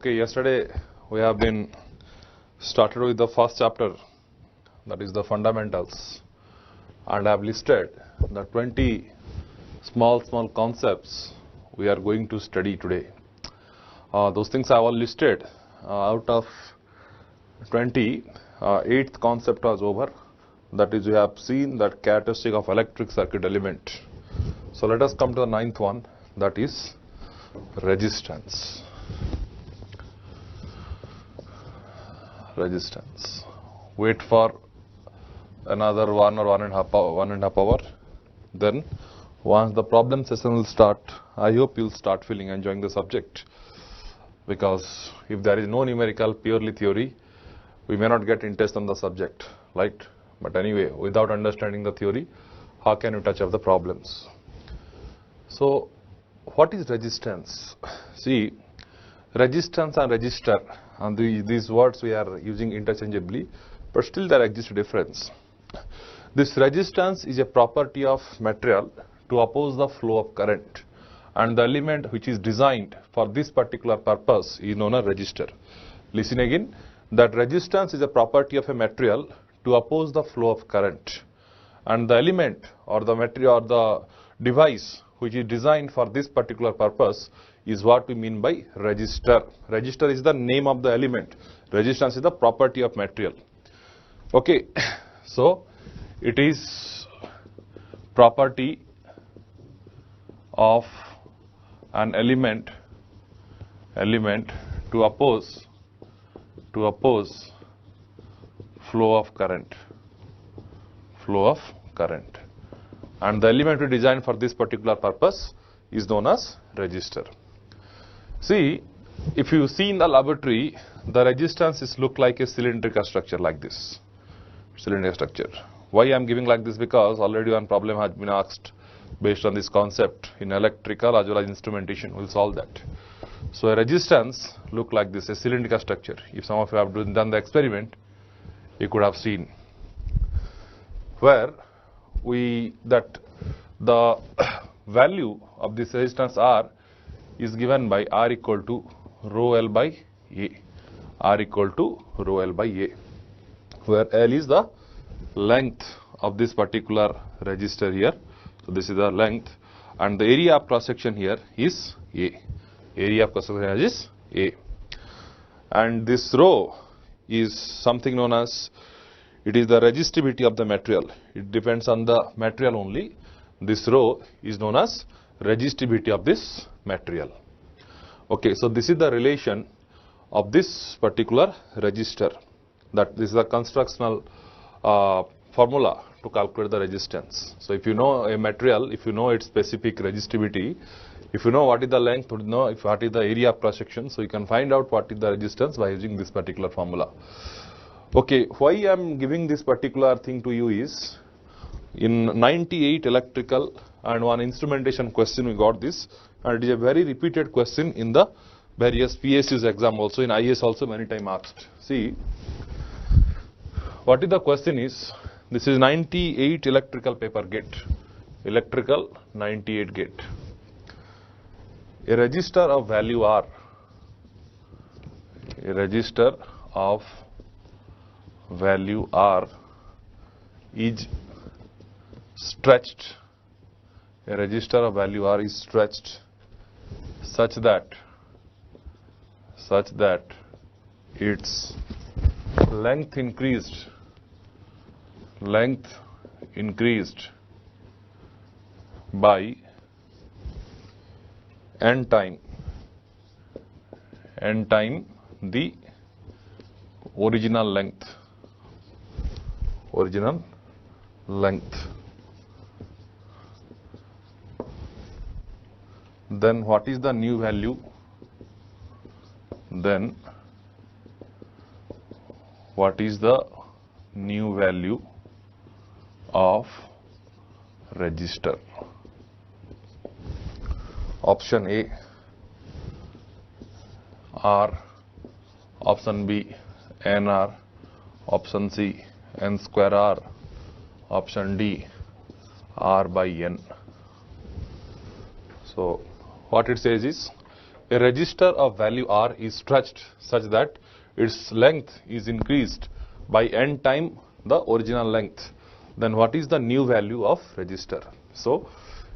Okay, yesterday we have been started with the first chapter, that is the fundamentals, and I have listed the 20 small concepts we are going to study today. Those things I have all listed. Out of 20, eighth concept was over. That is, we have seen that characteristic of electric circuit element. So let us come to the ninth one, that is resistance. Wait for another 1 or 1.5 hour. Then once the problem session will start, I hope you will start feeling enjoying the subject, because if there is no numerical, purely theory, we may not get interest on the subject, right? But anyway, without understanding the theory, how can you touch up the problems? So what is resistance? See, resistance and resistor, and these words we are using interchangeably, but still there exists a difference. This resistance is a property of material to oppose the flow of current, and the element which is designed for this particular purpose is known as resistor. Listen again, that resistance is a property of a material to oppose the flow of current, and the element or the material or the device which is designed for this particular purpose is what we mean by resistor. Resistor is the name of the element. Resistance is the property of material. Okay, so it is property of an element to oppose flow of current, and the element we designed for this particular purpose is known as resistor. See, if you see in the laboratory, the resistance is look like a cylindrical structure like this. Cylindrical structure. Why I am giving like this? Because already one problem has been asked based on this concept in electrical as well as instrumentation. We will solve that. So a resistance look like this, a cylindrical structure. If some of you have done the experiment, you could have seen where that the value of this resistance R is given by R equal to rho L by A. R equal to rho L by A, where L is the length of this particular resistor here. So this is the length, and the area of cross section here is A. Area of cross section here is A, and this rho is something known as, it is the resistivity of the material. It depends on the material only. This rho is known as resistivity of this material. Okay, so this is the relation of this particular resistor. That this is the constructional formula to calculate the resistance. So if you know a material, if you know its specific resistivity, if you know what is the length, you know if what is the area of cross section, so you can find out what is the resistance by using this particular formula. Okay, why I am giving this particular thing to you is, in 98 electrical and one instrumentation question we got this, and it is a very repeated question in the various PSUs exam also, in IS also many times asked. See, what is the question is, this is 98 electrical paper gate, electrical 98 gate. A resistor of value R, a resistor of value R is stretched, a resistor of value R is stretched such that its length increased by n time the original length. Then what is the new value? Then what is the new value of resistor? Option A R, option B NR, option C N square R, option D R by N. So what it says is, a resistor of value R is stretched such that its length is increased by n time the original length, then what is the new value of resistor? So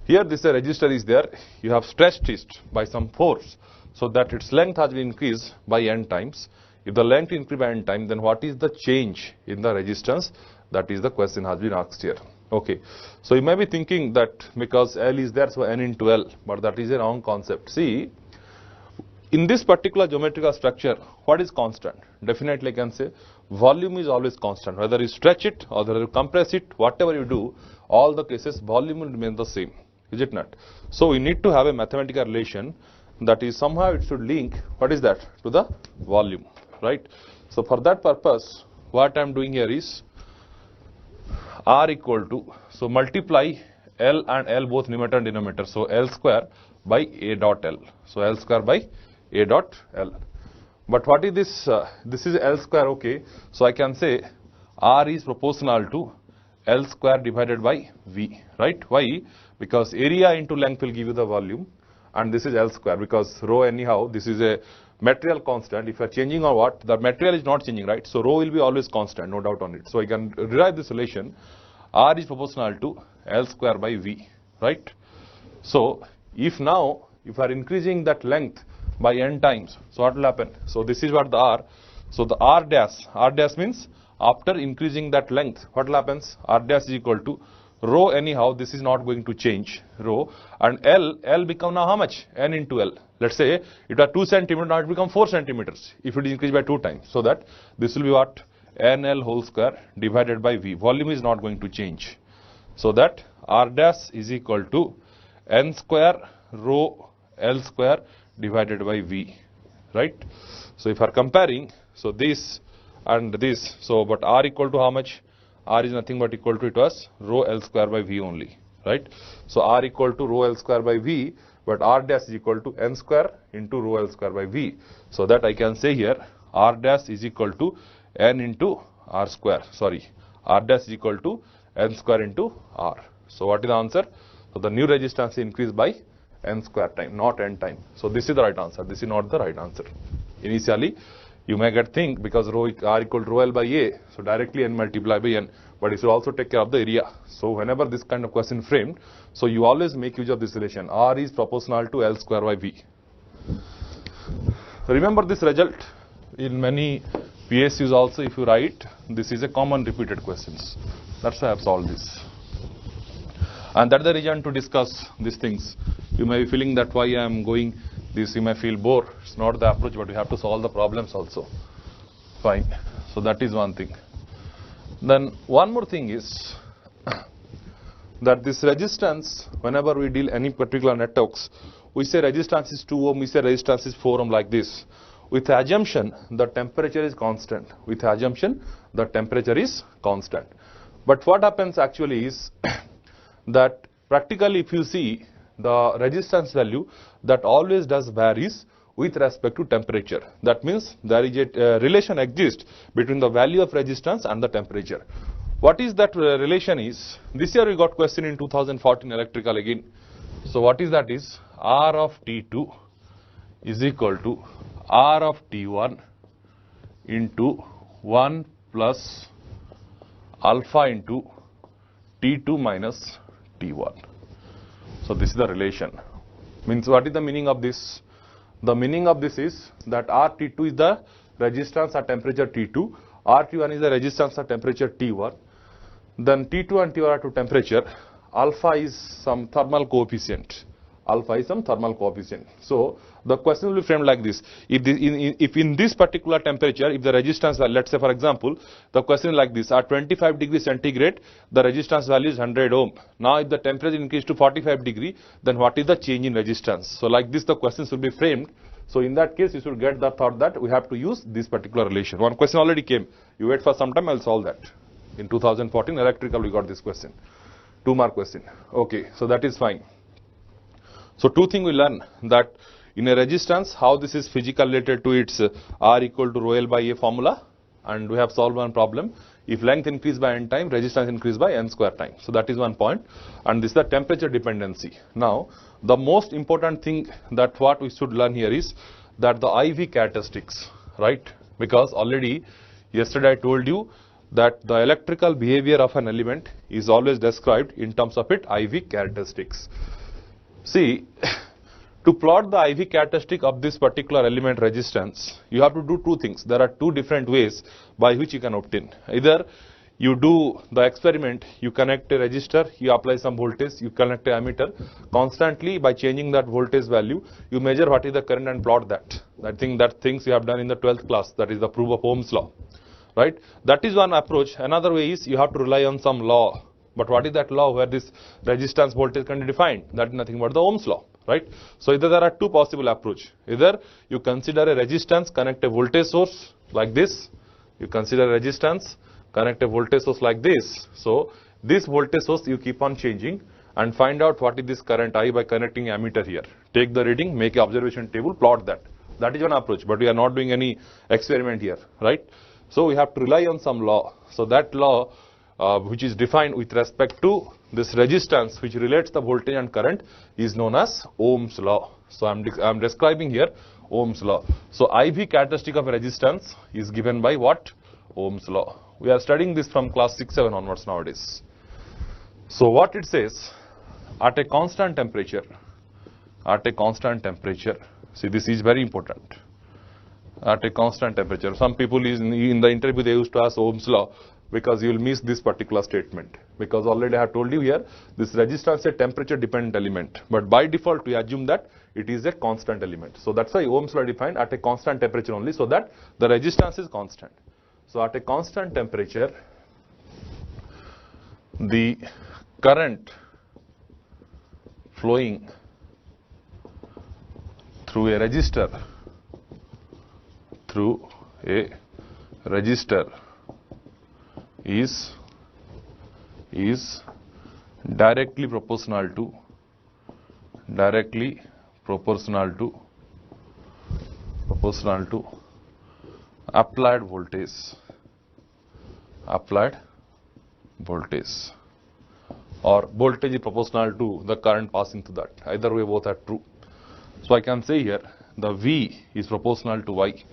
here this resistor is there, you have stretched it by some force so that its length has been increased by n times. If the length increased by n times, then what is the change in the resistance? That is the question has been asked here. Okay, so you may be thinking that because L is there, so N into L, but that is a wrong concept. See, in this particular geometrical structure, what is constant? Definitely I can say volume is always constant. Whether you stretch it or whether you compress it, whatever you do, all the cases volume will remain the same, is it not? So we need to have a mathematical relation that is somehow it should link, what is that? To the volume, right? So for that purpose, what I am doing here is R equal to, so multiply L and L both numerator and denominator, so L square by A dot L. So L square by A dot L. But what is this? This is L square, okay. So I can say R is proportional to L square divided by V, right? Why? Because area into length will give you the volume, and this is L square because rho anyhow, this is a material constant. If you are changing or what, the material is not changing, right? So rho will be always constant, no doubt on it. So I can derive this relation. R is proportional to L square by V, right? So if now, if you are increasing that length by n times, so what will happen? So this is what the R, so the R dash means after increasing that length, what will happen? R dash is equal to rho anyhow, this is not going to change, rho, and L become now how much? N into L. Let's say it was 2 centimeters, now it become 4 centimeters if it is increased by 2 times. So that this will be what? NL whole square divided by V. Volume is not going to change. So that R dash is equal to N square rho L square divided by V, right? So if you are comparing, so this and this, so but R equal to how much? R is nothing but equal to, it was rho L square by V only, right? So R equal to rho L square by V, but R dash is equal to N square into rho L square by V. So that I can say here R dash is equal to N into R square, sorry, R dash is equal to N square into R. So what is the answer? So the new resistance is increased by N square time, not N time. So this is the right answer, this is not the right answer. Initially, you may get think because rho R equal to rho L by A, so directly N multiply by N, but it should also take care of the area. So whenever this kind of question framed, so you always make use of this relation, R is proportional to L square by V. Remember this result in many PSUs also, if you write, this is a common repeated questions. That's why I have solved this. And that's the reason to discuss these things. You may be feeling that why I am going this, you may feel bored. It's not the approach, but you have to solve the problems also. Fine. So that is one thing. Then one more thing is that this resistance, whenever we deal any particular networks, we say resistance is 2 ohm, we say resistance is 4 ohm like this. With the assumption the temperature is constant. With the assumption the temperature is constant. But what happens actually is that practically if you see the resistance value, that always does varies with respect to temperature. That means there is a relation exists between the value of resistance and the temperature. What is that relation is? This year we got question in 2014 electrical again. So what is that is R of T2 is equal to R of T1 into 1 plus alpha into T2 minus T1. So this is the relation. Means what is the meaning of this? The meaning of this is that RT2 is the resistance at temperature T2, RT1 is the resistance at temperature T1. Then T2 and T1 are to temperature. Alpha is some thermal coefficient. Alpha is some thermal coefficient. So the question will be framed like this. If in this particular temperature, if the resistance, let's say for example, the question is like this, at 25 degrees centigrade, the resistance value is 100 ohm. Now if the temperature increases to 45 degree, then what is the change in resistance? So like this the questions will be framed. So in that case, you should get the thought that we have to use this particular relation. One question already came. You wait for some time, I will solve that. In 2014 electrical we got this question. 2 mark question. Okay, so that is fine. So two things we learn, that in a resistance, how this is physically related to its R equal to rho L by A formula, and we have solved one problem. If length increase by n time, resistance increase by n square time. So that is one point, and this is the temperature dependency. Now, the most important thing that what we should learn here is that the IV characteristics, right? Because already yesterday I told you that the electrical behavior of an element is always described in terms of its IV characteristics. See, to plot the IV characteristic of this particular element resistance, you have to do two things. There are two different ways by which you can obtain. Either you do the experiment, you connect a resistor, you apply some voltage, you connect a ammeter. Constantly by changing that voltage value, you measure what is the current and plot that. I think that things you have done in the 12th class, that is the proof of Ohm's law. Right? That is one approach. Another way is you have to rely on some law. But what is that law where this resistance voltage can be defined? That is nothing but the Ohm's law. Right? So either there are two possible approach. Either you consider a resistance, connect a voltage source like this. You consider a resistance, connect a voltage source like this. So this voltage source you keep on changing and find out what is this current I by connecting ammeter here. Take the reading, make an observation table, plot that. That is one approach, but we are not doing any experiment here, right? So we have to rely on some law. So that law which is defined with respect to this resistance which relates the voltage and current is known as Ohm's law. So I am describing here Ohm's law. So IV characteristic of a resistance is given by what? Ohm's law. We are studying this from class 6-7 onwards nowadays. So what it says, at a constant temperature, see this is very important, at a constant temperature. Some people in the interview they used to ask Ohm's law, because you will miss this particular statement, because already I have told you here this resistance is a temperature dependent element, but by default we assume that it is a constant element. So that's why Ohm's law defined at a constant temperature only, so that the resistance is constant. So at a constant temperature, the current flowing through a resistor is directly proportional to applied voltage or voltage is proportional to the current passing through that. Either way both are true. So I can say here the V is proportional to Y.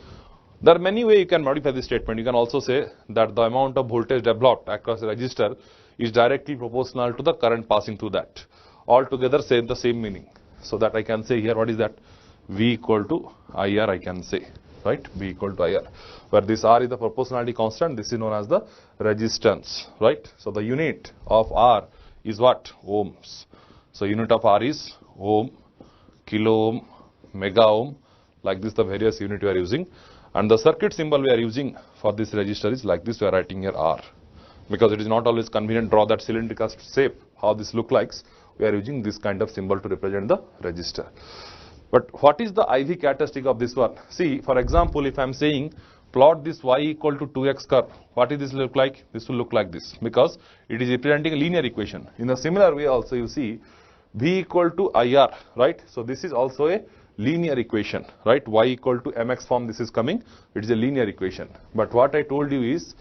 There are many ways you can modify this statement. You can also say that the amount of voltage developed across a resistor is directly proportional to the current passing through that. Altogether say the same meaning. So that I can say here what is that? V equal to IR I can say, right? V equal to IR. Where this R is the proportionality constant, this is known as the resistance, right? So the unit of R is what? Ohms. So unit of R is ohm, kilo ohm, mega ohm, like this the various unit we are using. And the circuit symbol we are using for this resistor is like this, we are writing here R. Because it is not always convenient to draw that cylindrical shape, how this look like, we are using this kind of symbol to represent the resistor. But what is the IV characteristic of this one? See, for example, if I am saying plot this Y equal to 2x curve, what is this look like? This will look like this, because it is representing a linear equation. In a similar way also you see V equal to IR, right? So this is also a linear equation, right? Y equal to mx form this is coming, it is a linear equation. But what I told you is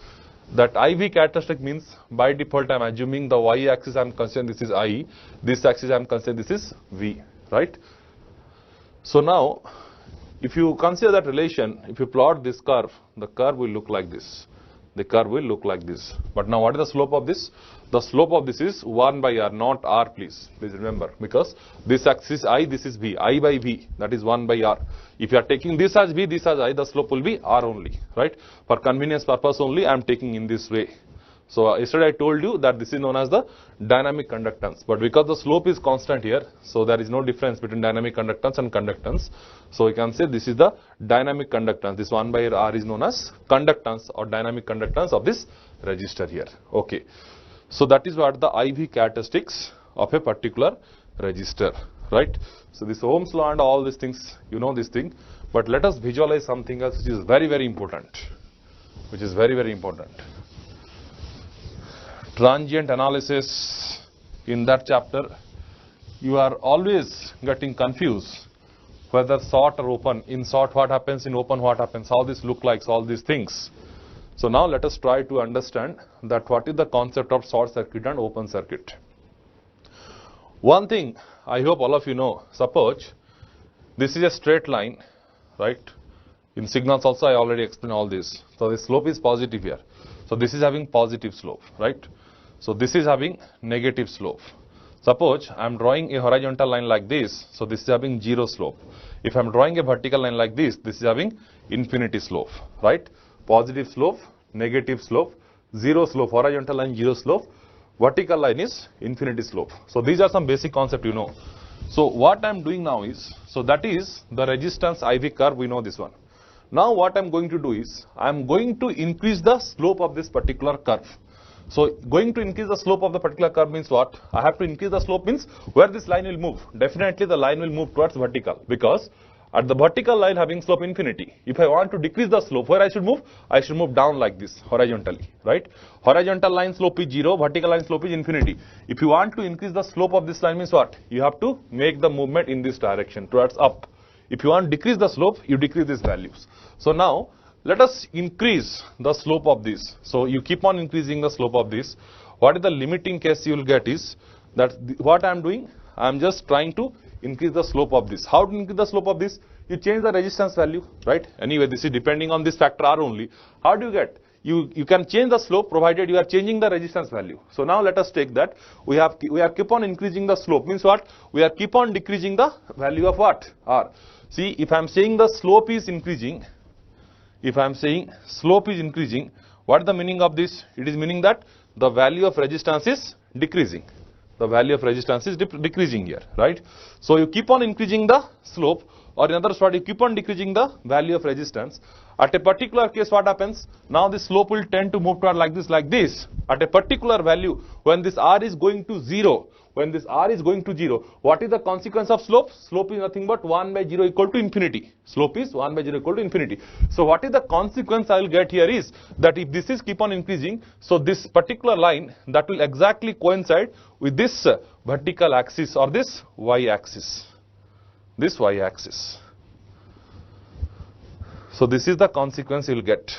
that IV characteristic means by default I am assuming the Y axis I am considering this is I, this axis I am considering this is V, right? So now if you consider that relation, if you plot this curve, the curve will look like this. The curve will look like this. But now what is the slope of this? The slope of this is 1 by R, not R, please remember, because this axis I, this is V, I by V, that is 1 by R. If you are taking this as V, this as I, the slope will be R only, right? For convenience purpose only, I am taking in this way. So yesterday I told you that this is known as the dynamic conductance, but because the slope is constant here, so there is no difference between dynamic conductance and conductance. So you can say this is the dynamic conductance. This 1 by R is known as conductance or dynamic conductance of this resistor here. Okay. So that is what the IV characteristics of a particular resistor, right? So this Ohm's law and all these things, you know this thing, but let us visualize something else which is very, very important, Transient analysis. In that chapter, you are always getting confused whether short or open. In short what happens, in open what happens, how this look like, all these things. So now let us try to understand that what is the concept of short circuit and open circuit. One thing I hope all of you know, suppose this is a straight line, right? In signals also I already explained all this. So the slope is positive here. So this is having positive slope, right? So this is having negative slope. Suppose I am drawing a horizontal line like this, so this is having 0 slope. If I am drawing a vertical line like this is having infinity slope, right? Positive slope, negative slope, 0 slope, horizontal line 0 slope, vertical line is infinity slope. So these are some basic concept you know. So what I am doing now is, so that is the resistance IV curve, we know this one. Now what I am going to do is, I am going to increase the slope of this particular curve. So going to increase the slope of the particular curve means what? I have to increase the slope means where this line will move. Definitely the line will move towards vertical, because at the vertical line having slope infinity. If I want to decrease the slope, where I should move? I should move down like this, horizontally, right? Horizontal line slope is 0, vertical line slope is infinity. If you want to increase the slope of this line means what? You have to make the movement in this direction, towards up. If you want to decrease the slope, you decrease these values. So now, let us increase the slope of this. So you keep on increasing the slope of this. What is the limiting case you will get is, that what I am doing, I am just trying to increase the slope of this. How to increase the slope of this? You change the resistance value, right? Anyway, this is depending on this factor R only. How do you get? You can change the slope provided you are changing the resistance value. So now let us take that. We are keep on increasing the slope, means what? We are keep on decreasing the value of what? R. See, if I am saying the slope is increasing, if I am saying slope is increasing, what is the meaning of this? It is meaning that the value of resistance is decreasing. The value of resistance is decreasing here, right? So you keep on increasing the slope, or in other words, you keep on decreasing the value of resistance. At a particular case, what happens? Now the slope will tend to move toward like this, like this. At a particular value, when this R is going to 0, when this R is going to 0, what is the consequence of slope? Slope is nothing but 1 by 0 equal to infinity. Slope is 1 by 0 equal to infinity. So what is the consequence I will get here is, that if this is keep on increasing, so this particular line, that will exactly coincide with this vertical axis or this Y axis. This Y axis. So this is the consequence you will get.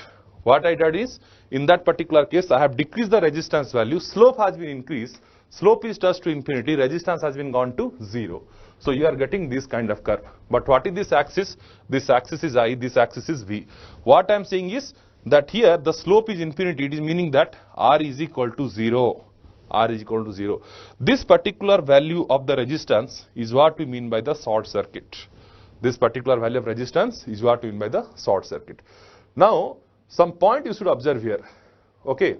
What I did is, in that particular case, I have decreased the resistance value, slope has been increased, slope is touched to infinity, resistance has been gone to 0. So you are getting this kind of curve. But what is this axis? This axis is I, this axis is V. What I am saying is, that here the slope is infinity, it is meaning that R is equal to 0. R is equal to 0. This particular value of the resistance is what we mean by the short circuit. This particular value of resistance is what we mean by the short circuit. Now, some point you should observe here. Okay.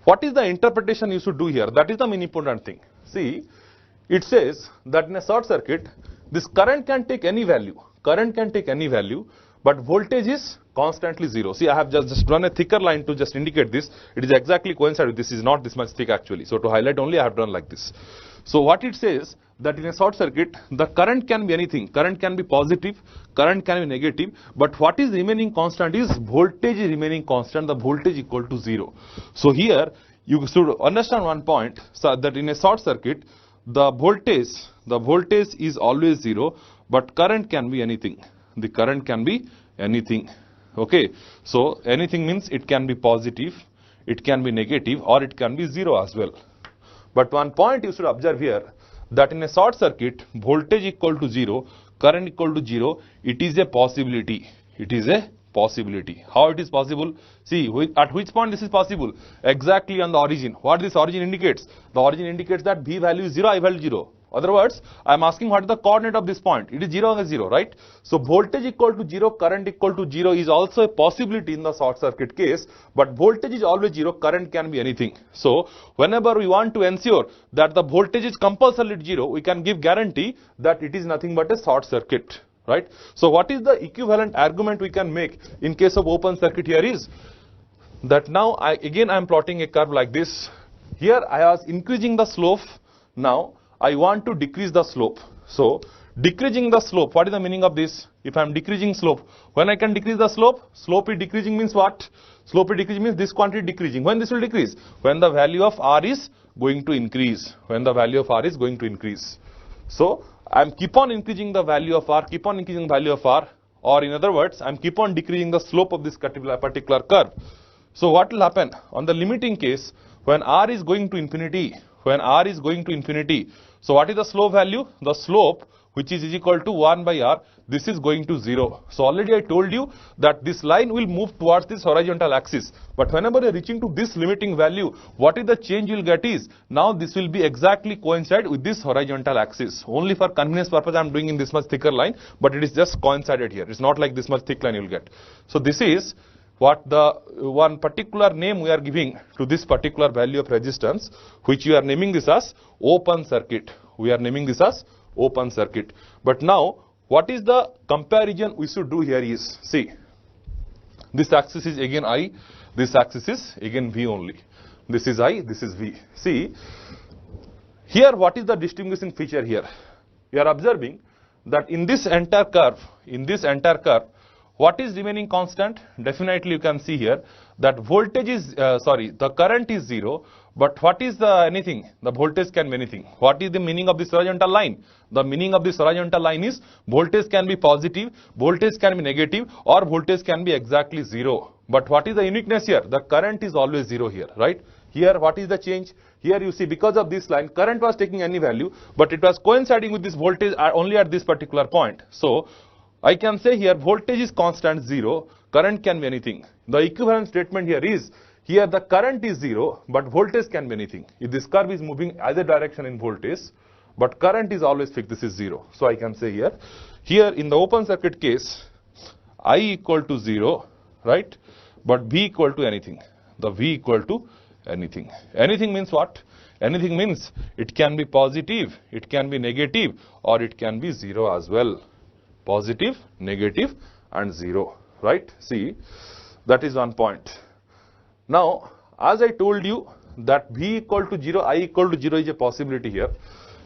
What is the interpretation you should do here? That is the main important thing. See, it says that in a short circuit, this current can take any value. Current can take any value, but voltage is constantly 0. See, I have just drawn a thicker line to just indicate this. It is exactly coincide with this. Is not this much thick actually. So to highlight only, I have drawn like this. So what it says, that in a short circuit, the current can be anything. Current can be positive, current can be negative, but what is remaining constant is voltage is remaining constant, the voltage equal to 0. So here, you should understand one point, so that in a short circuit, the voltage is always 0, but current can be anything. The current can be anything. Okay. So anything means it can be positive, it can be negative, or it can be 0 as well. But one point you should observe here, that in a short circuit, voltage equal to 0, current equal to 0, it is a possibility. It is a possibility. How it is possible? See, at which point this is possible? Exactly on the origin. What this origin indicates? The origin indicates that V value is 0, I value 0. Other words, I am asking what is the coordinate of this point. It is 0 or 0, right? So voltage equal to 0, current equal to 0 is also a possibility in the short circuit case, but voltage is always 0, current can be anything. So whenever we want to ensure that the voltage is compulsorily 0, we can give guarantee that it is nothing but a short circuit, right? So what is the equivalent argument we can make in case of open circuit here is, that now I am plotting a curve like this. Here I was increasing the slope. Now I want to decrease the slope. So decreasing the slope, what is the meaning of this? If I am decreasing slope, when I can decrease the slope? Slope is decreasing means what? Slope is decreasing means this quantity decreasing. When this will decrease? When the value of R is going to increase. When the value of R is going to increase. So I am keep on increasing the value of R, keep on increasing the value of R. or in other words, I'm keep on decreasing the slope of this particular curve. So what will happen on the limiting case when r is going to infinity? When r is going to infinity, so what is the slope value? The slope which is equal to 1 by r, this is going to 0. So already I told you that this line will move towards this horizontal axis. But whenever you are reaching to this limiting value, what is the change you will get is, now this will be exactly coincide with this horizontal axis. Only for convenience purpose I am doing in this much thicker line, but it is just coincided here. It's not like this much thick line you will get. So this is what the one particular name we are giving to this particular value of resistance, which we are naming this as open circuit. We are naming this as open circuit. But now what is the comparison we should do here is, see, this axis is again I, this axis is again V only. This is I, this is V. See, here what is the distinguishing feature here? We are observing that in this entire curve, what is remaining constant? Definitely you can see here that voltage is, the current is 0, but what is the anything? The voltage can be anything. What is the meaning of this horizontal line? The meaning of this horizontal line is voltage can be positive, voltage can be negative, or voltage can be exactly 0. But what is the uniqueness here? The current is always 0 here, right? Here what is the change? Here you see, because of this line, current was taking any value, but it was coinciding with this voltage only at this particular point. So I can say here voltage is constant 0, current can be anything. The equivalent statement here is, here the current is 0, but voltage can be anything. If this curve is moving either direction in voltage, but current is always fixed, this is 0. So I can say here in the open circuit case, I equal to 0, right? But V equal to anything. The V equal to anything. Anything means what? Anything means it can be positive, it can be negative, or it can be 0 as well. Positive, negative and 0, right? See, that is one point. Now, as I told you that V equal to 0, I equal to 0 is a possibility here.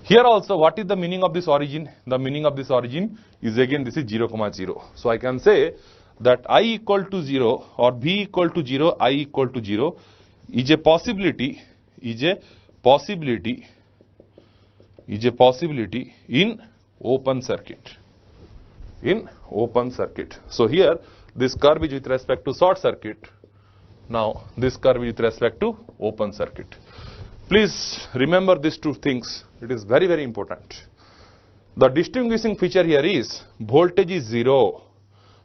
Here also, what is the meaning of this origin? The meaning of this origin is again this is 0, 0. So I can say that I equal to 0 or V equal to 0, I equal to 0 is a possibility, in open circuit. In open circuit. So here this curve is with respect to short circuit. Now this curve is with respect to open circuit. Please remember these two things. It is very, very important. The distinguishing feature here is voltage is 0.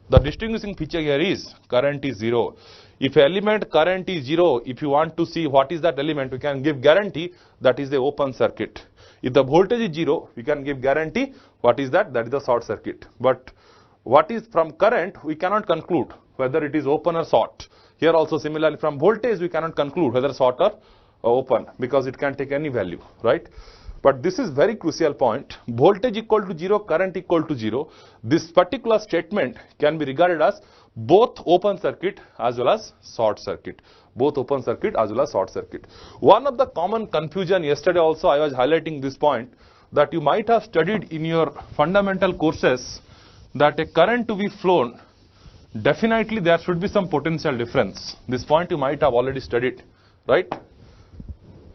The distinguishing feature here is current is 0. If element current is 0, if you want to see what is that element, we can give guarantee that is the open circuit. If the voltage is 0, we can give guarantee what is that? That is the short circuit. But what is from current, we cannot conclude whether it is open or short. Here also similarly from voltage, we cannot conclude whether short or open, because it can take any value, right? But this is very crucial point. Voltage equal to 0, current equal to 0. This particular statement can be regarded as both open circuit as well as short circuit. Both open circuit as well as short circuit. One of the common confusion, yesterday also I was highlighting this point, that you might have studied in your fundamental courses that a current to be flown, definitely there should be some potential difference. This point you might have already studied, right?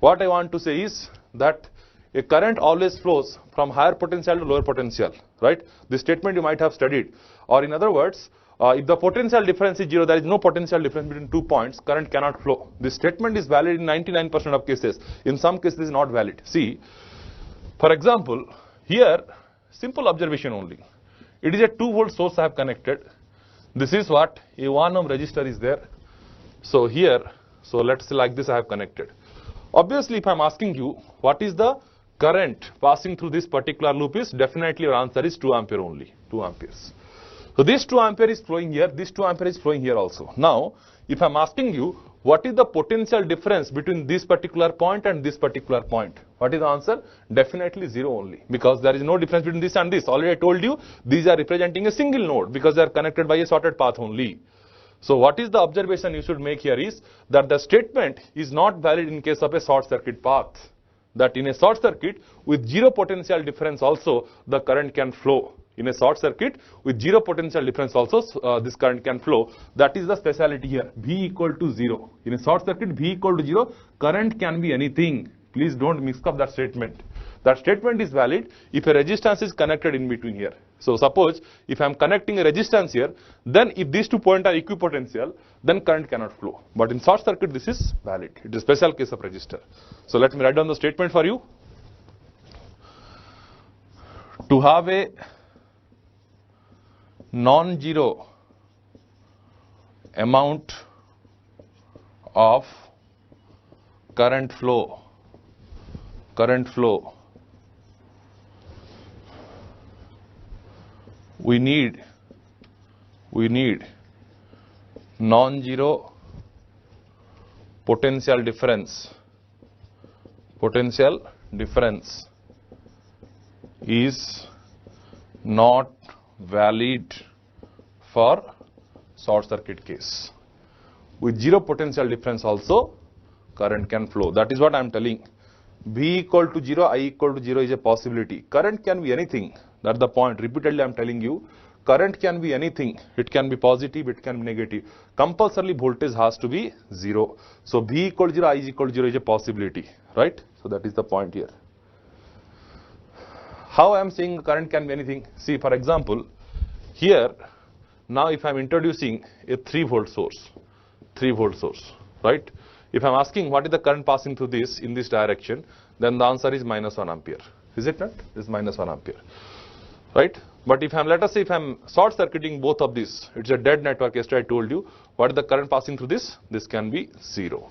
What I want to say is that a current always flows from higher potential to lower potential, right? This statement you might have studied. Or in other words, if the potential difference is 0, there is no potential difference between 2 points, current cannot flow. This statement is valid in 99% of cases. In some cases it is not valid. See, for example, here, simple observation only. It is a 2 volt source I have connected. This is what? A 1 ohm resistor is there. So here, so let's say like this I have connected. Obviously, if I am asking you, what is the current passing through this particular loop is, definitely your answer is 2 ampere only, 2 amperes. So this 2 ampere is flowing here, this 2 ampere is flowing here also. Now, if I am asking you, what is the potential difference between this particular point and this particular point? What is the answer? Definitely 0 only, because there is no difference between this and this. Already I told you, these are representing a single node because they are connected by a sorted path only. So what is the observation you should make here is that the statement is not valid in case of a short circuit path. That in a short circuit with 0 potential difference also the current can flow. In a short circuit with 0 potential difference also this current can flow. That is the speciality here. V equal to 0. In a short circuit V equal to 0, current can be anything. Please don't mix up that statement. That statement is valid if a resistance is connected in between here. So suppose if I am connecting a resistance here, then if these 2 points are equipotential, then current cannot flow. But in short circuit, this is valid. It is a special case of resistor. So let me write down the statement for you. To have a non-zero amount of current flow, we need non-zero potential difference. Potential difference is not valid for short circuit case. With zero potential difference also current can flow. That is what I am telling. V equal to 0, I equal to 0 is a possibility. Current can be anything. That's the point. Repeatedly I am telling you, current can be anything. It can be positive, it can be negative. Compulsorily voltage has to be 0. So V equal to 0, I is equal to 0 is a possibility, right? So that is the point here. How I am saying current can be anything? See, for example, here, now if I am introducing a 3 volt source, right? If I am asking what is the current passing through this in this direction, then the answer is -1 ampere. Is it not? This is -1 ampere, right? But if I am, let us say if I am short circuiting both of these, it's a dead network. Yesterday I told you what is the current passing through this? This can be 0,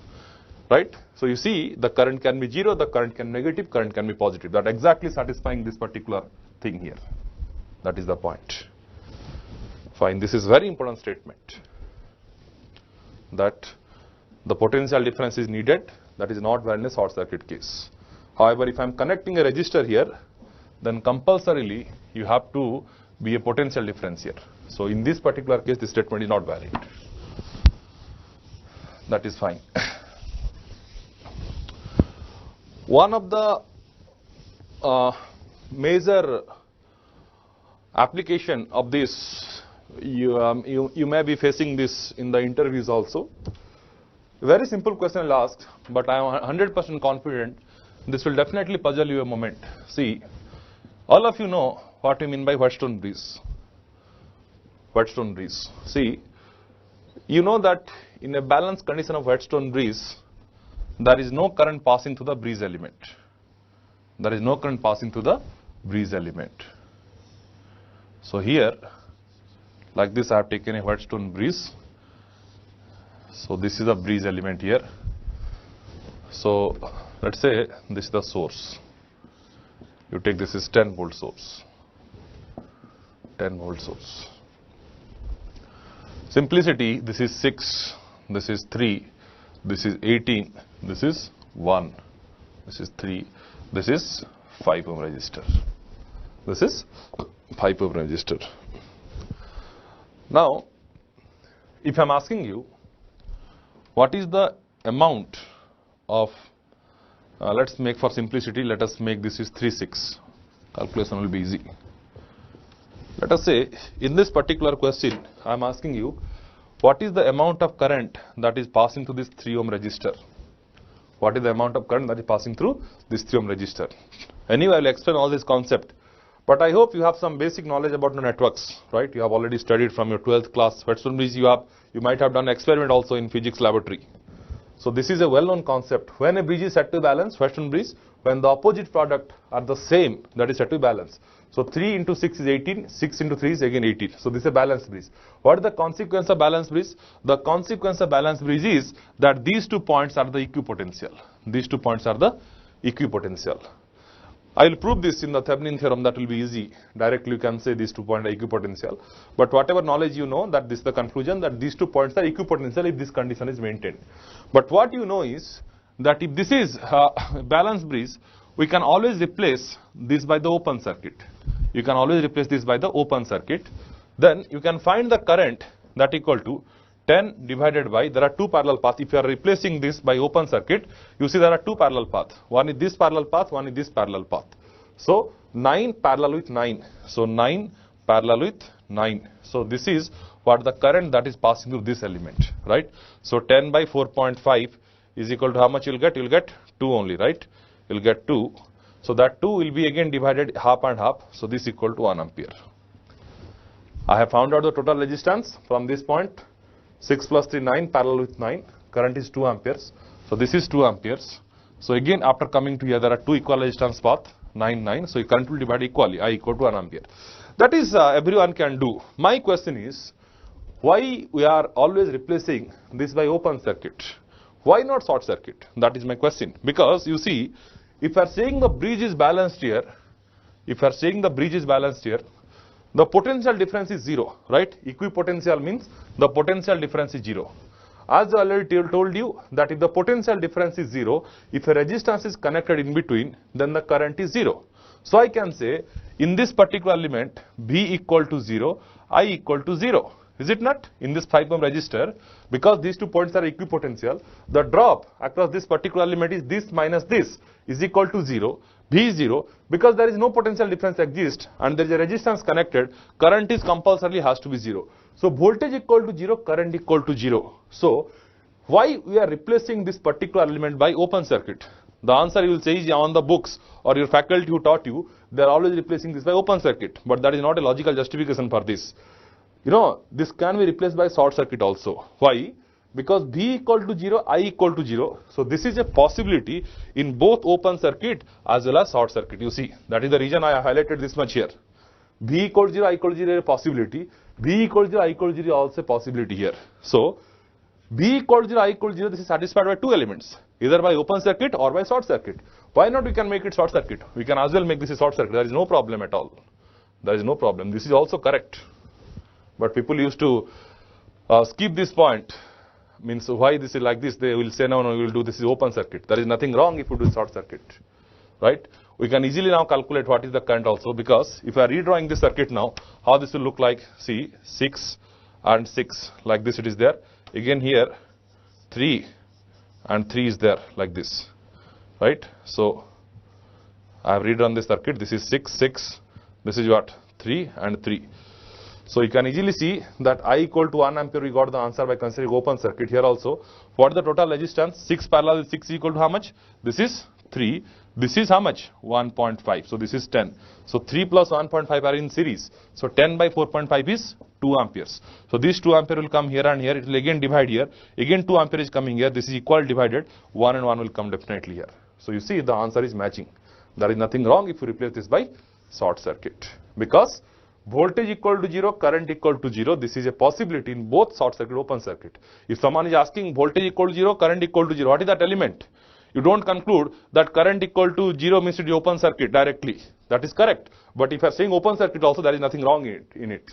right? So you see the current can be 0, the current can be negative, current can be positive. That exactly satisfying this particular thing here. That is the point. Fine. This is very important statement, that the potential difference is needed. That is not valid in a short circuit case. However, if I am connecting a resistor here, then compulsorily you have to be a potential difference here. So in this particular case, this statement is not valid. That is fine. One of the major application of this, you may be facing this in the interviews also. Very simple question I'll ask, but I am 100% confident this will definitely puzzle you a moment. See, all of you know what I mean by Whetstone breeze. Whetstone breeze. See, you know that in a balanced condition of Whetstone breeze, there is no current passing to the breeze element. There is no current passing to the breeze element. So here, like this, I have taken a Whetstone breeze. So this is a breeze element here. So let's say this is the source. You take this is 10 volt source. 10 volt source. Simplicity, this is 6, this is 3, this is 18, this is 1, this is 3, this is 5 ohm resistor. This is 5 ohm resistor. Now, if I am asking you, what is the amount of, let's make for simplicity, let us make this is 3/6. Calculation will be easy. Let us say, in this particular question, I am asking you, what is the amount of current that is passing through this 3 ohm resistor? What is the amount of current that is passing through this 3 ohm resistor? Anyway, I will explain all this concept. But I hope you have some basic knowledge about the networks, right? You have already studied from your 12th class. Whetstone breeze, you might have done experiment also in physics laboratory. So this is a well-known concept. When a bridge is set to balance, Whetstone breeze, when the opposite product are the same, that is set to balance. So 3 into 6 is 18, 6 into 3 is again 18. So this is a balanced bridge. What is the consequence of balanced bridge? The consequence of balanced bridge is that these 2 points are the equipotential. These 2 points are the equipotential. I will prove this in the Thevenin theorem. That will be easy. Directly you can say these 2 points are equipotential. But whatever knowledge you know, that this is the conclusion that these 2 points are equipotential if this condition is maintained. But what you know is that if this is balanced bridge, we can always replace this by the open circuit. You can always replace this by the open circuit. Then you can find the current that equal to 10 divided by, there are 2 parallel paths. If you are replacing this by open circuit, you see there are 2 parallel paths. One is this parallel path, one is this parallel path. So 9 parallel with 9. So 9 parallel with 9. So this is what the current that is passing through this element, right? So 10 by 4.5 is equal to how much you will get? You will get 2 only, right? You will get 2. So that 2 will be again divided half and half. So this equal to 1 ampere. I have found out the total resistance from this point. 6 plus 3, 9, parallel with 9. Current is 2 amperes. So this is 2 amperes. So again, after coming to here, there are 2 equal resistance path, 9, 9. So your current will divide equally, I equal to 1 ampere. That is everyone can do. My question is, why we are always replacing this by open circuit? Why not short circuit? That is my question. Because you see, if you are saying the bridge is balanced here, the potential difference is 0, right? Equipotential means the potential difference is 0. As I already told you that if the potential difference is 0, if a resistance is connected in between, then the current is 0. So I can say in this particular element, V equal to 0, I equal to 0. Is it not? In this 5 ohm resistor, because these 2 points are equipotential, the drop across this particular element is this minus this is equal to 0. V is 0, because there is no potential difference exists and there is a resistance connected, current is compulsorily has to be 0. So voltage equal to 0, current equal to 0. So why we are replacing this particular element by open circuit? The answer you will say is on the books or your faculty who taught you, they are always replacing this by open circuit. But that is not a logical justification for this. You know, this can be replaced by short circuit also. Why? Because V equal to 0, I equal to 0. So this is a possibility in both open circuit as well as short circuit. You see, that is the reason I highlighted this much here. V equal to 0, I equal to 0 is a possibility. V equal to 0, I equal to 0 is also a possibility here. So V equal to 0, I equal to 0, this is satisfied by 2 elements, either by open circuit or by short circuit. Why not we can make it short circuit? We can as well make this a short circuit. There is no problem at all. There is no problem. This is also correct. But people used to skip this point. Means why this is like this? They will say no, we will do this is open circuit. There is nothing wrong if you do short circuit, right? We can easily now calculate what is the current also, because if I are redrawing this circuit now, how this will look like? See, 6 and 6 like this it is there. Again here 3 and 3 is there like this, right? So I have redrawn this circuit. This is 6, 6. This is what? 3 and 3. So you can easily see that I equal to 1 ampere, we got the answer by considering open circuit. Here also, what is the total resistance? 6 parallel with 6 equal to how much? This is 3. This is how much? 1.5. So this is 10. So 3 plus 1.5 are in series. So 10 by 4.5 is 2 amperes. So this 2 ampere will come here and here. It will again divide here. Again 2 ampere is coming here. This is equal divided. 1 and 1 will come definitely here. So you see the answer is matching. There is nothing wrong if you replace this by short circuit. Because voltage equal to 0, current equal to 0. This is a possibility in both short circuit, open circuit. If someone is asking voltage equal to 0, current equal to 0, what is that element? You don't conclude that current equal to 0 means it is open circuit directly. That is correct. But if you are saying open circuit also, there is nothing wrong in it.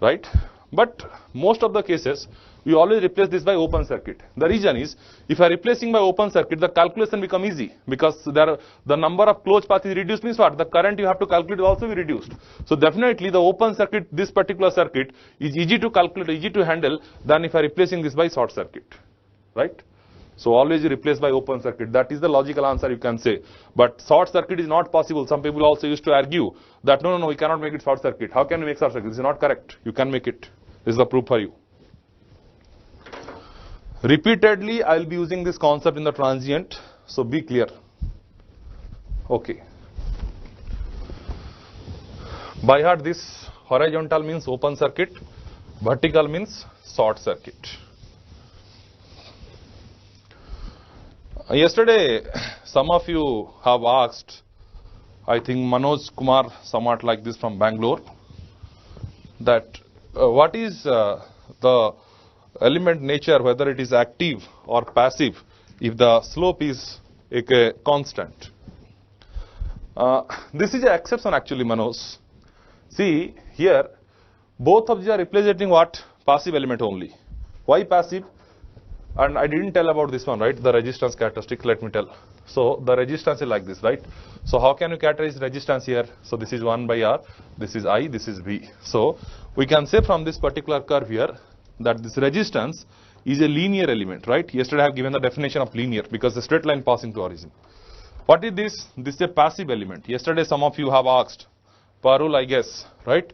Right? But most of the cases, we always replace this by open circuit. The reason is, if you are replacing by open circuit, the calculation become easy, because the number of closed paths is reduced, means what? The current you have to calculate will also be reduced. So definitely the open circuit, this particular circuit is easy to calculate, easy to handle than if you are replacing this by short circuit. Right? So always you replace by open circuit. That is the logical answer you can say. But short circuit is not possible. Some people also used to argue that no, we cannot make it short circuit. How can we make short circuit? This is not correct. You can make it. This is the proof for you. Repeatedly, I will be using this concept in the transient. So be clear. Okay. By heart, this horizontal means open circuit. Vertical means short circuit. Yesterday, some of you have asked, I think Manoj Kumar, somewhat like this from Bangalore, that what is the element nature, whether it is active or passive, if the slope is a constant. This is an exception actually, Manoj. See, here, both of these are representing what? Passive element only. Why passive? And I didn't tell about this one, right? The resistance characteristic, let me tell. So the resistance is like this, right? So how can you characterize resistance here? So this is 1 by R, this is I, this is V. So we can say from this particular curve here that this resistance is a linear element, right? Yesterday I have given the definition of linear because the straight line passing to origin. What is this? This is a passive element. Yesterday some of you have asked, Parul, I guess, right?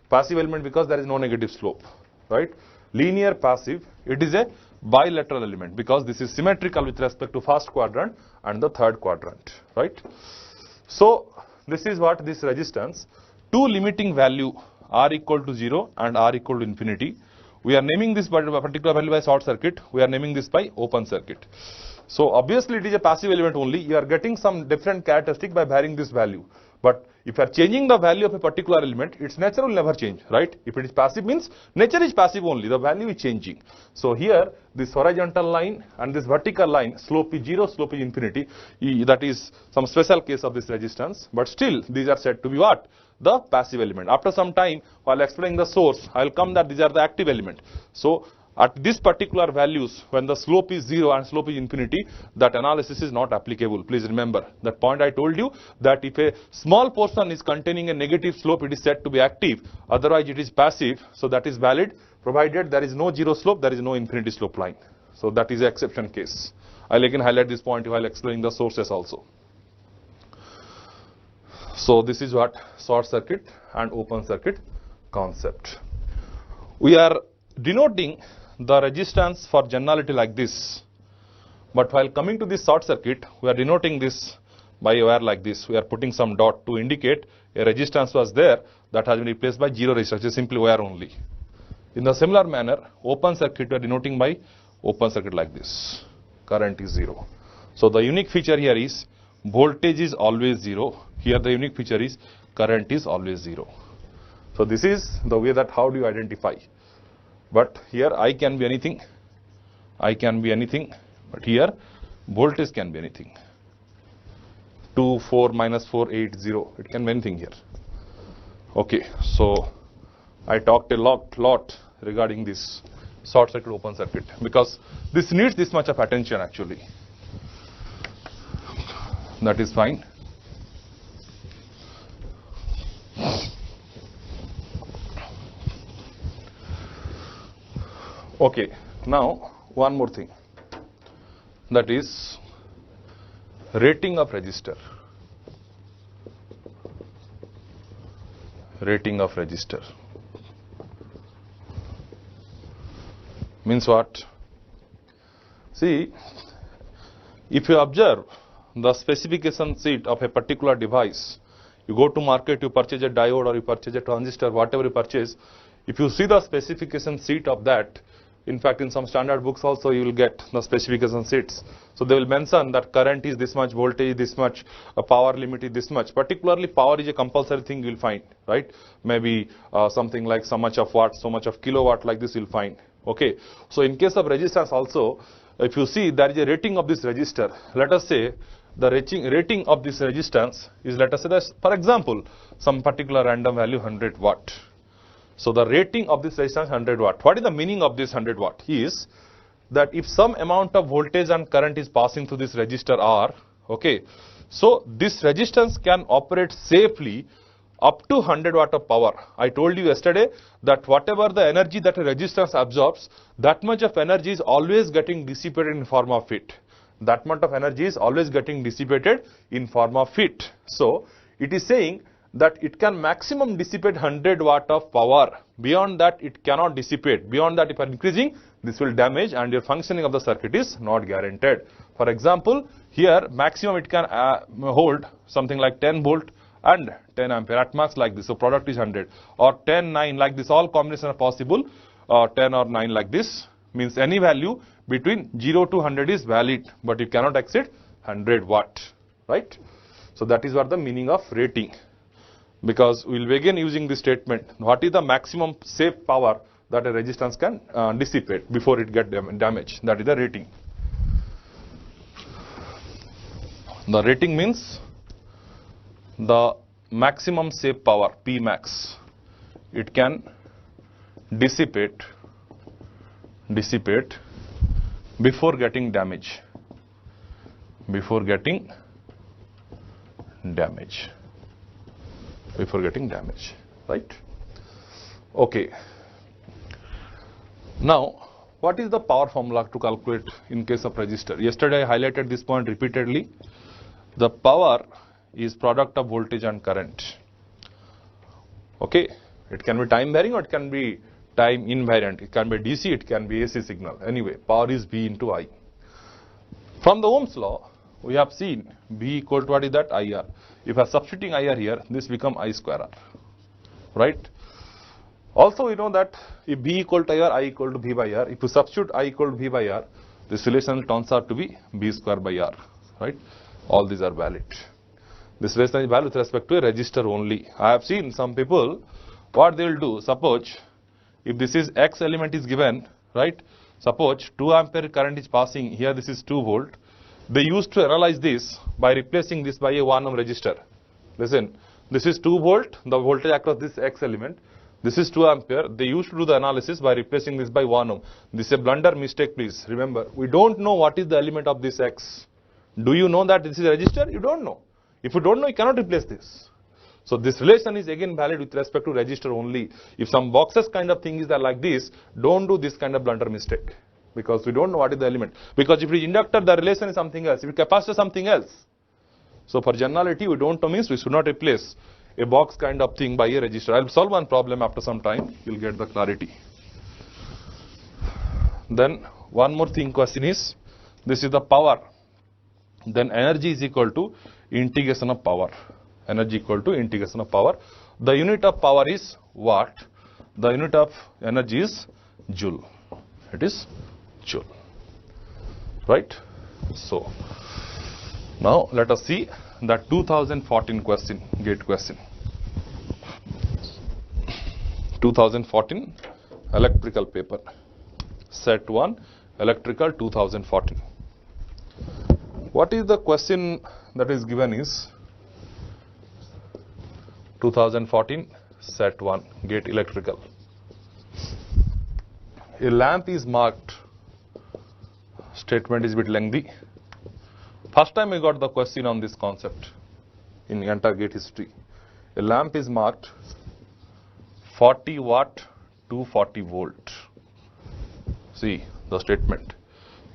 Passive element because there is no negative slope, right? Linear passive, it is a bilateral element because this is symmetrical with respect to first quadrant and the third quadrant, right? So this is what this resistance, two limiting value R equal to 0 and R equal to infinity. We are naming this particular value by short circuit, we are naming this by open circuit. So obviously it is a passive element only, you are getting some different characteristic by varying this value. But if you are changing the value of a particular element, its nature will never change, right? If it is passive means nature is passive only, the value is changing. So here this horizontal line and this vertical line, slope is 0, slope is infinity. That is some special case of this resistance, but still these are said to be what? The passive element. After some time, while explaining the source, I will come that these are the active element. So at this particular values, when the slope is 0 and slope is infinity, that analysis is not applicable. Please remember that point I told you, that if a small portion is containing a negative slope, it is said to be active, otherwise it is passive. So that is valid provided there is no 0 slope, there is no infinity slope line. So that is the exception case. I will again highlight this point while explaining the sources also. So this is what short circuit and open circuit concept. We are denoting the resistance for generality like this, but while coming to this short circuit, we are denoting this by a wire like this. We are putting some dot to indicate a resistance was there that has been replaced by 0 resistance, just simply wire only. In the similar manner, open circuit we are denoting by open circuit like this. Current is 0. So the unique feature here is voltage is always 0. Here the unique feature is current is always 0. So this is the way that how do you identify. But here I can be anything, I can be anything, but here voltage can be anything. 2, 4, minus 4, 8, 0, it can be anything here. Okay, so I talked a lot regarding this short circuit, open circuit, because this needs this much of attention actually. That is fine. Okay, now one more thing, that is rating of resistor. Rating of resistor means what? See, if you observe the specification sheet of a particular device, you go to market, you purchase a diode or you purchase a transistor, whatever you purchase, if you see the specification sheet of that, in fact in some standard books also you will get the specification sheets. So they will mention that current is this much, voltage is this much, power limit is this much. Particularly power is a compulsory thing you will find, right? Maybe something like so much of watt, so much of kilowatt, like this you will find. Okay, so in case of resistance also, if you see there is a rating of this resistor, let us say the rating of this resistance is, let us say that, for example, some particular random value 100 watt. So the rating of this resistance 100 watt. What is the meaning of this 100 watt? Is that if some amount of voltage and current is passing through this resistor R, okay, so this resistance can operate safely up to 100 watt of power. I told you yesterday that whatever the energy that a resistance absorbs, that much of energy is always getting dissipated in form of heat. That much of energy is always getting dissipated in form of heat. So it is saying that it can maximum dissipate 100 watt of power. Beyond that it cannot dissipate. Beyond that, if you are increasing, this will damage and your functioning of the circuit is not guaranteed. For example, here maximum it can hold something like 10 volt and 10 ampere at max like this. So product is 100 or 10, 9 like this, all combinations are possible, 10 or 9 like this, means any value between 0 to 100 is valid, but you cannot exceed 100 watt, right? So that is what the meaning of rating. Because we will begin using this statement, what is the maximum safe power that a resistance can dissipate before it get damaged, that is the rating. The rating means the maximum safe power, P max, it can dissipate before getting damage, right? Okay. Now, what is the power formula to calculate in case of resistor? Yesterday I highlighted this point repeatedly. The power is product of voltage and current. Okay, it can be time varying or it can be time invariant. It can be DC, it can be AC signal. Anyway, power is V into I. From the Ohm's law, we have seen V equal to what is that? IR. If I am substituting IR here, this become I square R, right? Also we know that if B equal to IR, I equal to V by R. If you substitute I equal to V by R, this relation turns out to be B square by R, right? All these are valid. This relation is valid with respect to a resistor only. I have seen some people, what they will do, suppose if this is X element is given, right? Suppose 2 ampere current is passing here, this is 2 volt. They used to analyze this by replacing this by a 1 ohm resistor. Listen, this is 2 volt, the voltage across this X element. This is 2 ampere. They used to do the analysis by replacing this by 1 ohm. This is a blunder mistake, please. Remember, we don't know what is the element of this X. Do you know that this is a resistor? You don't know. If you don't know, you cannot replace this. So this relation is again valid with respect to resistor only. If some boxes kind of thing is there like this, don't do this kind of blunder mistake. Because we don't know what is the element. Because if it is inductor, the relation is something else. If it is capacitor, something else. So for generality, we don't know means we should not replace a box kind of thing by a resistor. I will solve one problem after some time, you will get the clarity. Then one more thing question is, this is the power. Then energy is equal to integration of power. Energy equal to integration of power. The unit of power is watt. The unit of energy is joule. It is joule. Right? So, now let us see the 2014 question, GATE question. 2014 electrical paper, set 1 electrical 2014. What is the question that is given is 2014 set 1 GATE electrical. A lamp is marked, statement is a bit lengthy. First time I got the question on this concept in entire GATE history. A lamp is marked 40 watt 240 volt. See the statement,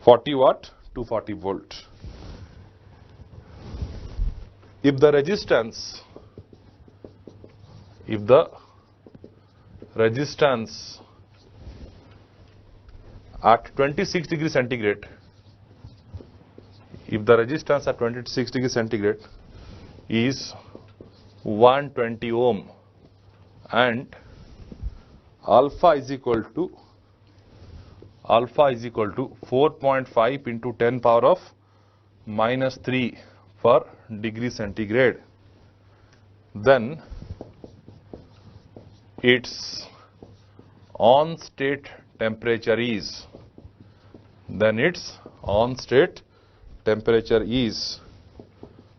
40 watt 240 volt. If the resistance at 26 degree centigrade, if the resistance at 26 degree centigrade is 120 ohm and alpha is equal to 4.5 into 10 power of minus 3 per degree centigrade, then its on state temperature is,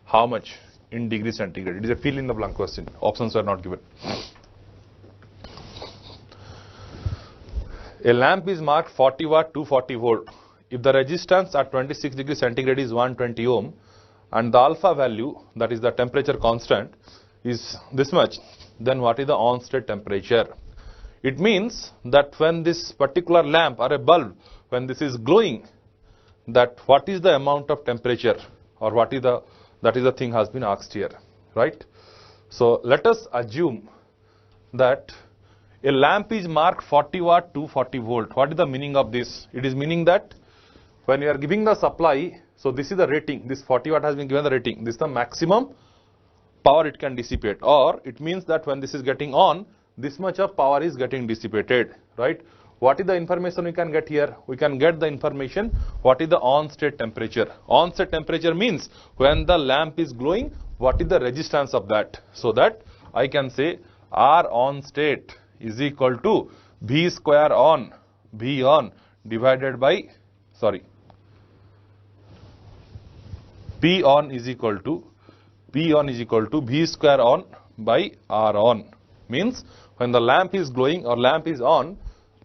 how much in degree centigrade? It is a fill in the blank question. Options are not given. A lamp is marked 40 watt 240 volt. If the resistance at 26 degree centigrade is 120 ohm and the alpha value, that is the temperature constant, is this much, then what is the on state temperature? It means that when this particular lamp or a bulb, when this is glowing, that what is the amount of temperature, or what is the, that is the thing has been asked here, right? So let us assume that a lamp is marked 40 watt 240 volt. What is the meaning of this? It is meaning that when you are giving the supply, so this is the rating, this 40 watt has been given the rating, this is the maximum power it can dissipate, or it means that when this is getting on, this much of power is getting dissipated, right? What is the information we can get here? We can get the information, what is the on state temperature. On state temperature means when the lamp is glowing, what is the resistance of that? So that I can say R on state is equal to V square on, V on divided by, P on is equal to V square on by R on. Means when the lamp is glowing or lamp is on,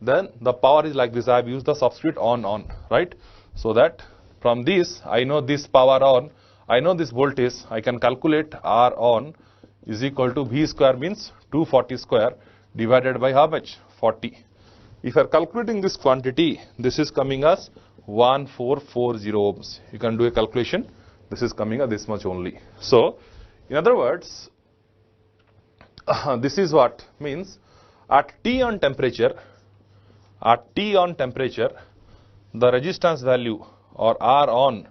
then the power is like this. I have used the substitute on, right? So that from this, I know this power on, I know this voltage, I can calculate R on is equal to V square means 240 square divided by how much? 40. If you are calculating this quantity, this is coming as 1440 ohms. You can do a calculation. This is coming as this much only. So, in other words, this is what means at T on temperature, the resistance value or R on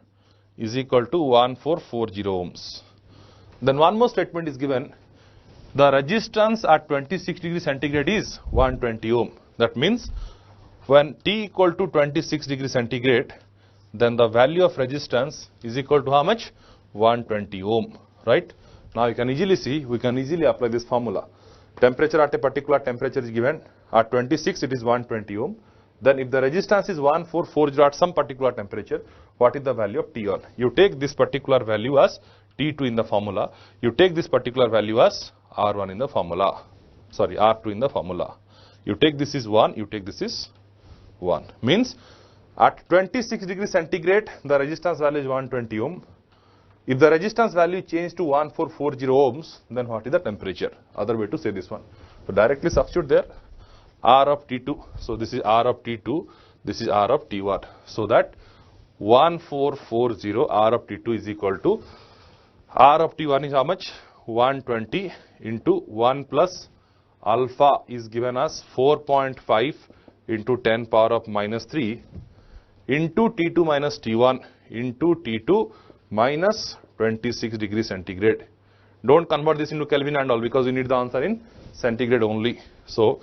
is equal to 1440 ohms. Then one more statement is given. The resistance at 26 degree centigrade is 120 ohm. That means when T equal to 26 degree centigrade, then the value of resistance is equal to how much? 120 ohm, right? Now you can easily see, we can easily apply this formula. Temperature at a particular temperature is given. At 26 it is 120 ohm. Then if the resistance is 1440 at some particular temperature, what is the value of T1? You take this particular value as T2 in the formula. You take this particular value as R1 in the formula. Sorry, R2 in the formula. You take this is 1, you take this is 1. Means at 26 degree centigrade, the resistance value is 120 ohm. If the resistance value changes to 1440 ohms, then what is the temperature? Other way to say this one. So directly substitute there R of T2. So this is R of T2, this is R of T1. So that 1440 R of T2 is equal to R of T1 is how much? 120 into 1 plus alpha is given as 4.5 into 10 power of minus 3 into T2 minus T1 into T2 minus 26 degree centigrade. Don't convert this into Kelvin and all because you need the answer in centigrade only. So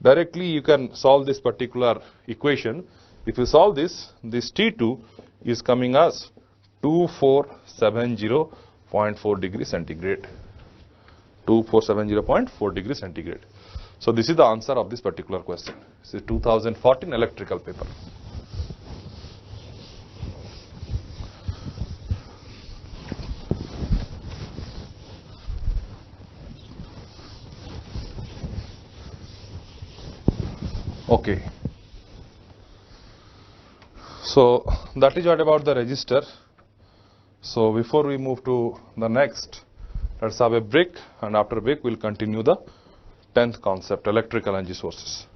directly you can solve this particular equation. If you solve this, this T2 is coming as 2470.4 degree centigrade. 2470.4 degree centigrade. So this is the answer of this particular question. This is 2014 electrical paper. Okay. So that is what about the resistor. So before we move to the next, let's have a break, and after break we'll continue the 10th concept, electrical energy sources.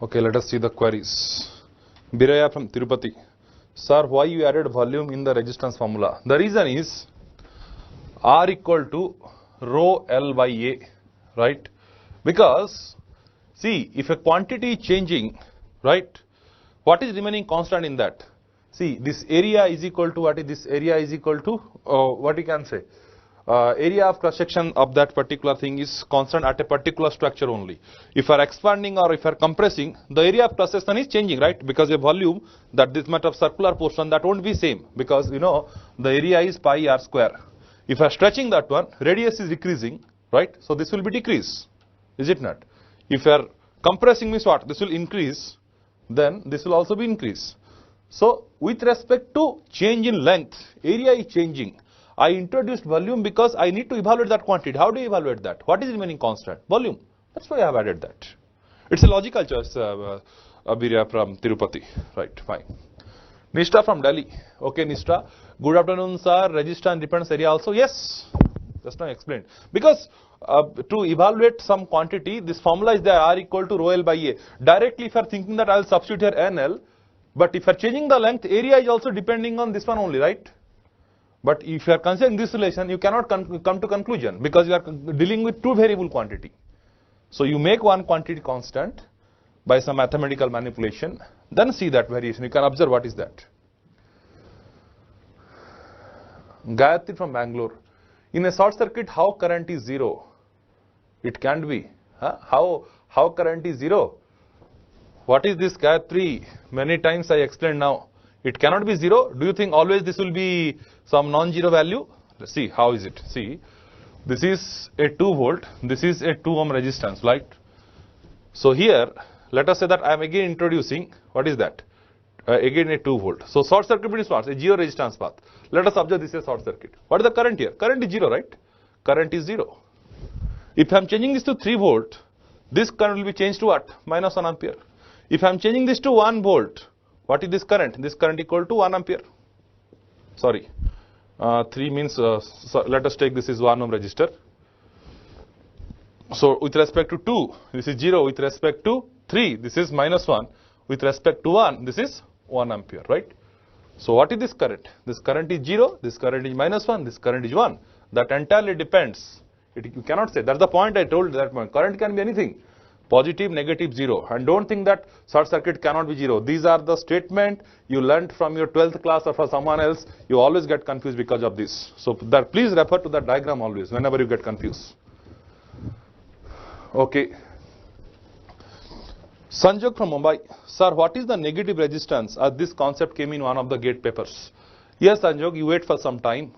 Okay, let us see the queries. Biraya from Tirupati. Sir, why you added volume in the resistance formula? The reason is R equal to rho L by A, right? Because, see, if a quantity is changing, right, what is remaining constant in that? See, this area is equal to what is this area is equal to, what you can say, area of cross section of that particular thing is constant at a particular structure only. If you are expanding or if you are compressing, the area of cross section is changing, right? Because a volume, that this much of circular portion, that won't be same, because you know the area is pi r square. If you are stretching that one, radius is decreasing, right? So this will be decrease, is it not? If you are compressing means what? This will increase, then this will also be increase. So with respect to change in length, area is changing. I introduced volume because I need to evaluate that quantity. How do you evaluate that? What is remaining constant? Volume. That's why I have added that. It's a logical choice, Abhirya from Tirupati. Right, fine. Nishta from Delhi. Okay, Nishta. Good afternoon, sir. Resistance depends area also. Yes. Just now explained. Because to evaluate some quantity, this formula is there, R equal to rho L by A. Directly, if you are thinking that I will substitute here NL, but if you are changing the length, area is also depending on this one only, right? But if you are considering this relation, you cannot come to conclusion because you are dealing with two variable quantity. So you make one quantity constant by some mathematical manipulation, then see that variation. You can observe what is that. Gayatri from Bangalore. In a short circuit, how current is zero? It can't be. Huh? How current is zero? What is this, Gayatri? Many times I explained now. It cannot be zero. Do you think always this will be some non-zero value? Let's see, how is it? See, this is a 2 volt, this is a 2 ohm resistance, right? So here, let us say that I am again introducing, what is that? Again a 2 volt. So short circuit means what? A zero resistance path. Let us observe this is a short circuit. What is the current here? Current is zero, right? Current is zero. If I am changing this to 3 volt, this current will be changed to what? Minus 1 ampere. If I am changing this to 1 volt, what is this current? This current equal to 1 ampere. Sorry, 3 means, so let us take this is 1 ohm resistor. So with respect to 2, this is 0. With respect to 3, this is minus 1. With respect to 1, this is 1 ampere, right? So what is this current? This current is 0, this current is minus 1, this current is 1. That entirely depends. You cannot say. That's the point I told that point. Current can be anything. Positive, negative, 0. And don't think that short circuit cannot be 0. These are the statement you learnt from your 12th class or for someone else. You always get confused because of this. So that please refer to that diagram always whenever you get confused. Okay. Sanjog from Mumbai. Sir, what is the negative resistance? This concept came in one of the GATE papers. Yes, Sanjog, you wait for some time.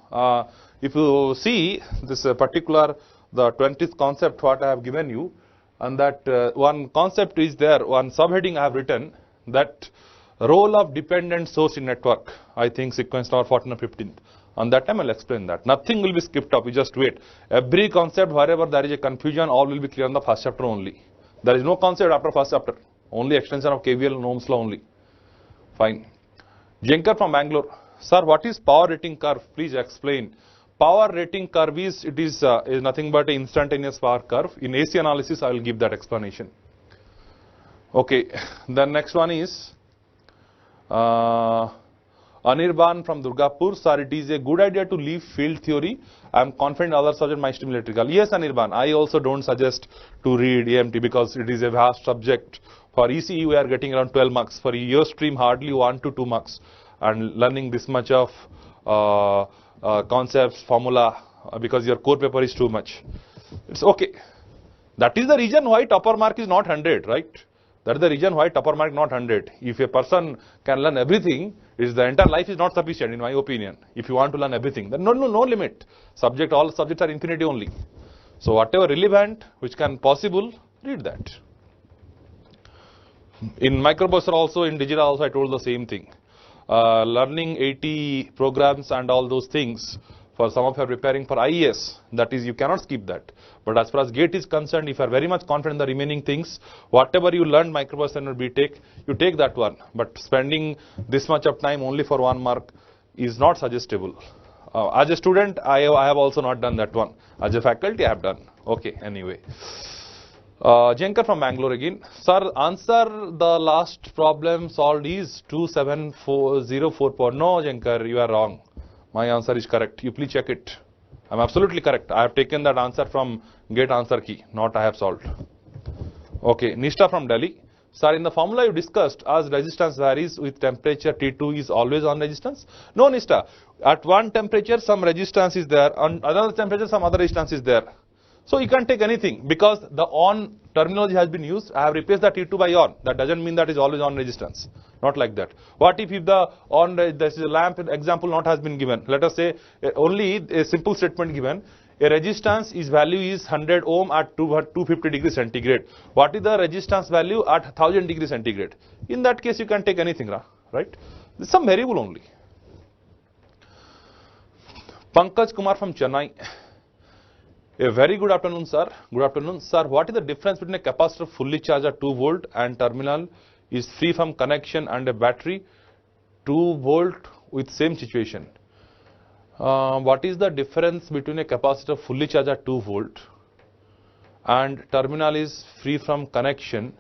If you see this particular, the 20th concept what I have given you, and that one concept is there, one subheading I have written, that role of dependent source in network, I think sequence number 14 or 15th. On that time I will explain that. Nothing will be skipped up, you just wait. Every concept, wherever there is a confusion, all will be clear in the first chapter only. There is no concept after first chapter, only extension of KVL and Ohm's law only. Fine. Jenkar from Bangalore. Sir, what is power rating curve? Please explain. Power rating curve is, it is nothing but an instantaneous power curve. In AC analysis, I will give that explanation. Okay, the next one is Anirban from Durgapur. Sir, it is a good idea to leave field theory. I am confident other subject might stream electrical. Yes, Anirban, I also don't suggest to read EMT because it is a vast subject. For ECE, we are getting around 12 marks. For your stream, hardly 1 to 2 marks. And learning this much of concepts, formula, because your core paper is too much. It's okay. That is the reason why topper mark is not 100, right? That is the reason why topper mark not 100. If a person can learn everything, the entire life is not sufficient in my opinion. If you want to learn everything, then no limit. All subjects are infinity only. So whatever relevant, which can possible, read that. In microprocessor also, in digital also, I told the same thing. Learning 80 programs and all those things, for some of you are preparing for IES, that is, you cannot skip that. But as far as GATE is concerned, if you are very much confident in the remaining things, whatever you learned microprocessor or BTech, you take that one. But spending this much of time only for 1 mark is not suggestible. As a student, I have also not done that one. As a faculty, I have done. Okay, anyway. Jankar from Bangalore again. Sir, answer the last problem solved is 27404. No, Jankar, you are wrong. My answer is correct. You please check it. I am absolutely correct. I have taken that answer from get answer key, not I have solved. Okay, Nishta from Delhi. Sir, in the formula you discussed, as resistance varies with temperature, T2 is always on resistance. No, Nishta. At one temperature, some resistance is there. On another temperature, some other resistance is there. So you can take anything because the on terminology has been used. I have replaced the T2 by on. That doesn't mean that is always on resistance. Not like that. What if the on this lamp example not has been given? Let us say only a simple statement given. A resistance is value is 100 ohm at 250 degrees centigrade. What is the resistance value at 1000 degrees centigrade? In that case, you can take anything, right? This is some variable only. Pankaj Kumar from Chennai. A very good afternoon, sir. Good afternoon, sir. What is the difference between a capacitor fully charged at 2 volt and terminal is free from connection and a battery 2 volt with same situation? What is the difference between a capacitor fully charged at 2 volt and terminal is free from connection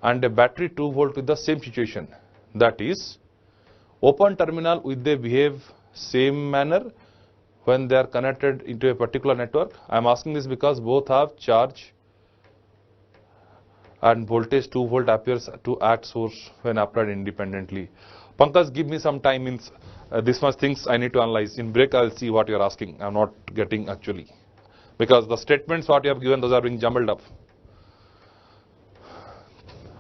and a battery 2 volt with the same situation? That is, open terminal, will they behave same manner when they are connected into a particular network? I am asking this because both have charge and voltage 2 volt appears to act source when applied independently. Pankaj, give me some time, means this much things I need to analyze. In break I will see what you are asking. I am not getting actually, because the statements what you have given, those are being jumbled up.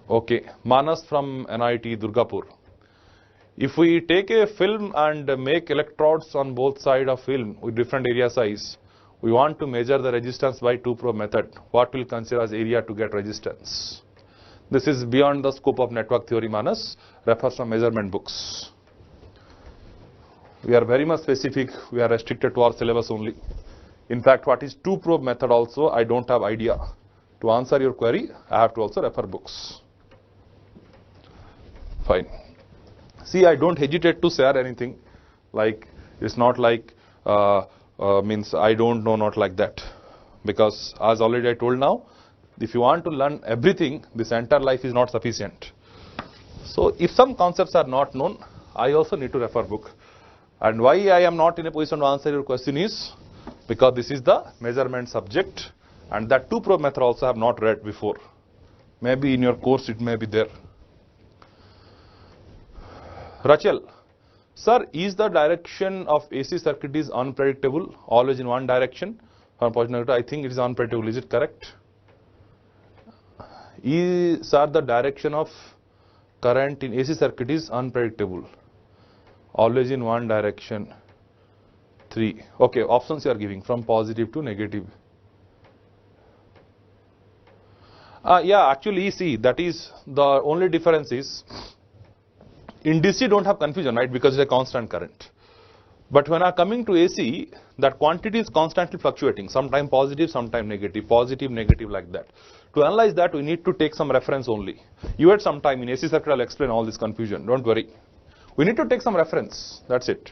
Okay, Manas from NIT Durgapur. If we take a film and make electrodes on both sides of film with different area size, we want to measure the resistance by 2 probe method. What will consider as area to get resistance? This is beyond the scope of network theory, Manas. Refer some measurement books. We are very much specific. We are restricted to our syllabus only. In fact, what is 2 probe method also, I don't have idea. To answer your query, I have to also refer books. Fine. See, I don't hesitate to share anything. Like, it's not like, means I don't know, not like that. Because as already I told now, if you want to learn everything, this entire life is not sufficient. So, if some concepts are not known, I also need to refer book. And why I am not in a position to answer your question is, because this is the measurement subject and that 2 probe method also I have not read before. Maybe in your course it may be there. Rachel, sir, is the direction of AC circuit is unpredictable, always in one direction? I think it is unpredictable. Is it correct? Sir, the direction of current in AC circuit is unpredictable, always in one direction. 3. Okay, options you are giving from positive to negative. Yeah, actually, see, that is the only difference is, in DC don't have confusion, right, because it's a constant current. But when I am coming to AC, that quantity is constantly fluctuating, sometime positive, sometime negative, positive, negative, like that. To analyze that, we need to take some reference only. You had some time in AC circuit, I will explain all this confusion, don't worry. We need to take some reference, that's it.